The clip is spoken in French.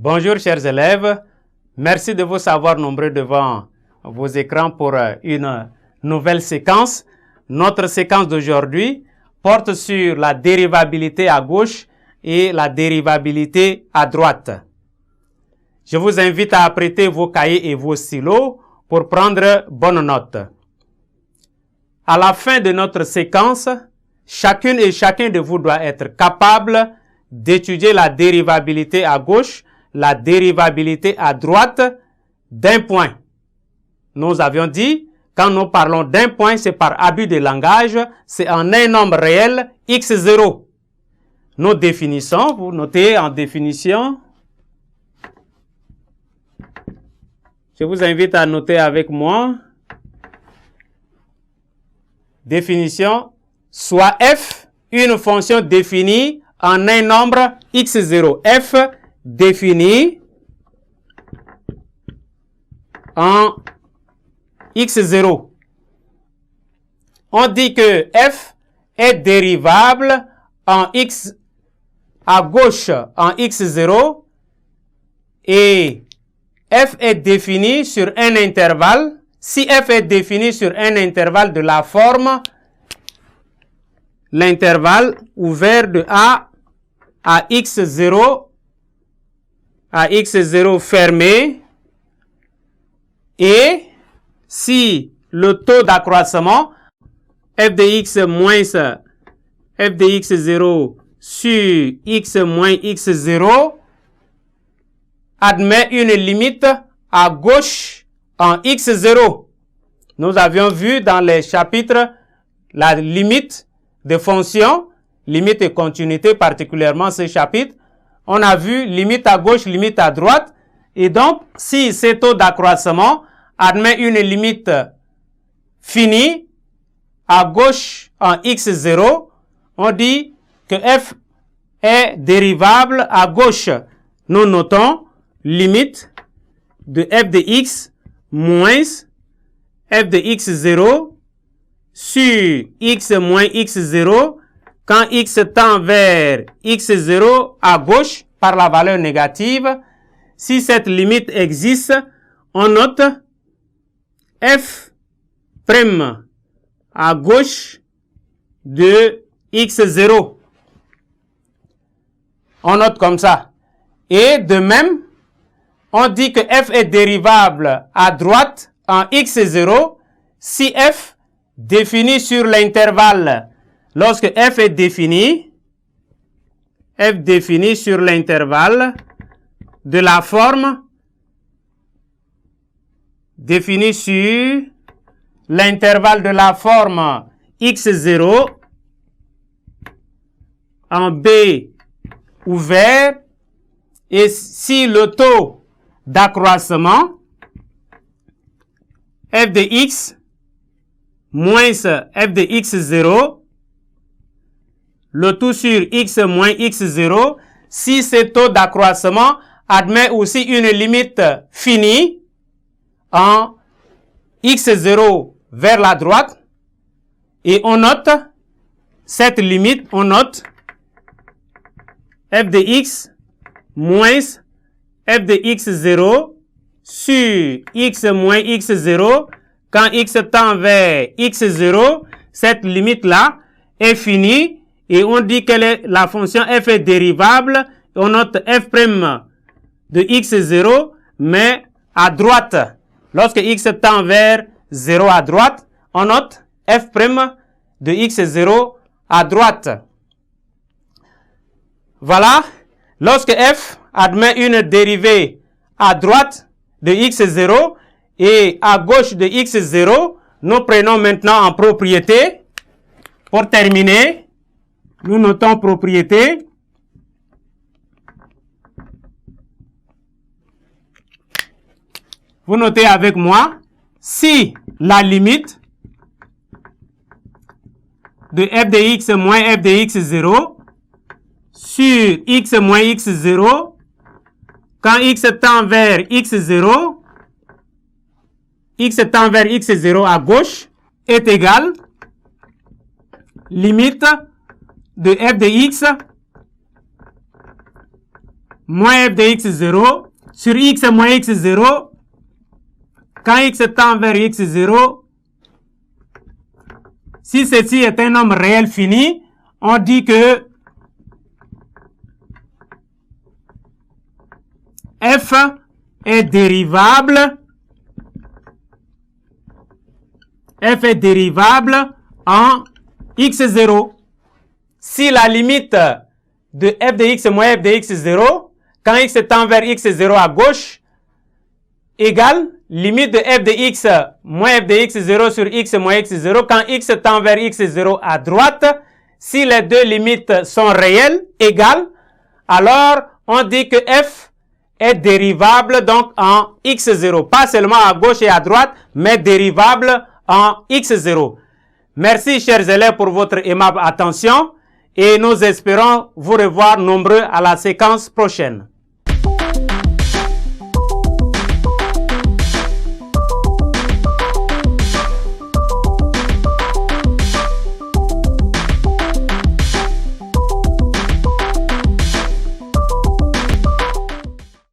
Bonjour chers élèves, merci de vous savoir nombreux devant vos écrans pour une nouvelle séquence. Notre séquence d'aujourd'hui porte sur la dérivabilité à gauche et la dérivabilité à droite. Je vous invite à apprêter vos cahiers et vos stylos pour prendre bonne note. À la fin de notre séquence, chacune et chacun de vous doit être capable d'étudier la dérivabilité à gauche, la dérivabilité à droite d'un point. Nous avions dit, quand nous parlons d'un point, c'est par abus de langage, c'est en un nombre réel, x0. Nous définissons, vous notez en définition. Je vous invite à noter avec moi. Définition, soit f, une fonction définie en un nombre x0. F défini en x0. On dit que f est dérivable en x à gauche en x0 et f est défini sur un intervalle. Si f est défini sur un intervalle de la forme, l'intervalle ouvert de a à x0 fermé, et si le taux d'accroissement f de x moins f de x0 sur x moins x0 admet une limite à gauche en x0. Nous avions vu dans les chapitres la limite de fonction, limite et continuité, particulièrement ce chapitre. On a vu limite à gauche, limite à droite. Et donc, si ce taux d'accroissement admet une limite finie à gauche en x0, on dit que f est dérivable à gauche. Nous notons limite de f de x moins f de x0 sur x moins x0 quand x tend vers x0 à gauche par la valeur négative. Si cette limite existe, on note f' à gauche de x0. On note comme ça. Et de même, on dit que f est dérivable à droite en x0 si f défini sur l'intervalle. Lorsque f est défini sur l'intervalle de la forme défini sur l'intervalle de la forme x0 en b ouvert, et si le taux d'accroissement f de x moins f de x0, le tout sur x moins x0, si ce taux d'accroissement admet aussi une limite finie en x0 vers la droite, et on note cette limite, on note f de x moins f de x0 sur x moins x0 quand x tend vers x0, cette limite-là est finie et on dit que la fonction f est dérivable. On note f' de x0, mais à droite. Lorsque x tend vers 0 à droite, on note f' de x0 à droite. Voilà, lorsque f admet une dérivée à droite de x0 et à gauche de x0, nous prenons maintenant en propriété. Pour terminer, nous notons propriété. Vous notez avec moi, si la limite de f de x moins f de x0 sur x moins x0, quand x tend vers x0, à gauche est égal limite de f de x moins f de x0 sur x moins x0, quand x tend vers x0, si ceci est un nombre réel fini, on dit que f est dérivable en x0. Si la limite de f de x moins f de x0, quand x tend vers x0 à gauche, égale limite de f de x moins f de x0 sur x moins x0, quand x tend vers x0 à droite, si les deux limites sont réelles, égales, alors on dit que f est dérivable donc en x0, pas seulement à gauche et à droite, mais dérivable en x0. Merci chers élèves pour votre aimable attention et nous espérons vous revoir nombreux à la séquence prochaine.